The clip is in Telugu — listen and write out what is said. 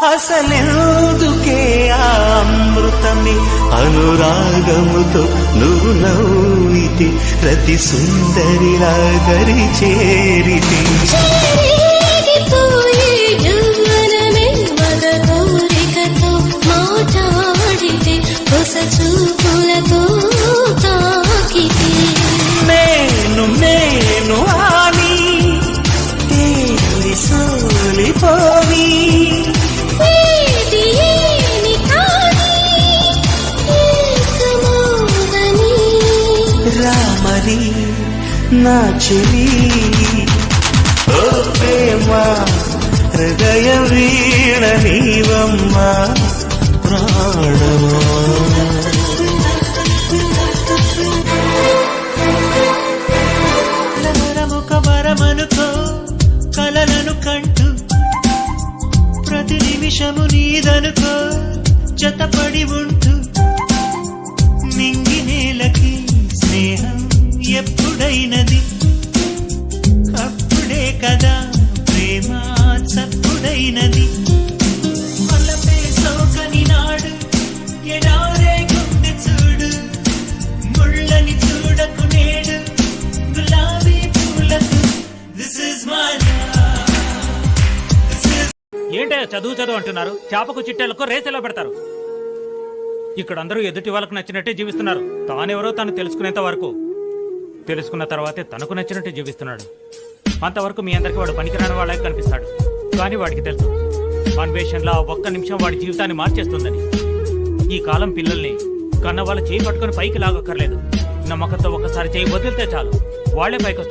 అసలెందుకే ఆ అమృతమే అనురాగముతో నువ్వు నవ్వితే ప్రతి సుందరిలా దరి చేరితే చూపులతో తాకితే నేను నేను ఆని తేలి సోలిపోని ఏది ఏమి కాని ఏకమౌనని రామరి నా చెలి ఓ ప్రేమ హృదయ వీణ నీవమ్మా ప్రాణమా వరముక వరమనుకో కలలను కంటూ ప్రతి నిమిషము నీదనుకో జతపడి ఉంటూ నింగి నేలకి స్నేహం ఎప్పుడైనది అప్పుడే కదా ప్రేమ చప్పుడైనది మల్లపే సోకని నాడు ఎడారే గుండె చూడు ముళ్ళని చూడకు నేడు గులాబీ పూలకు దిస్ ఇస్ మై ఏంటే చదువు అంటున్నారు, చేపకు చిట్టెలకు రేసెలో పెడతారు. ఇక్కడ అందరూ ఎదుటి వాళ్ళకు నచ్చినట్టే జీవిస్తున్నారు. తానెవరో తను తెలుసుకునేంత వరకు, తెలుసుకున్న తర్వాతే తనకు నచ్చినట్టు జీవిస్తున్నాడు. అంతవరకు మీ అందరికీ వాడు పనికిరాని వాళ్ళకి కనిపిస్తాడు. కానీ వాడికి తెలుసు అన్వేషణలో ఒక్క నిమిషం వాడి జీవితాన్ని మార్చేస్తుందని. ఈ కాలం పిల్లల్ని కన్న వాళ్ళ చేయి పట్టుకుని పైకి లాగక్కర్లేదు. నమ్మకంతో ఒక్కసారి చేయి వదిలితే చాలు, వాళ్లే పైకి వస్తారు.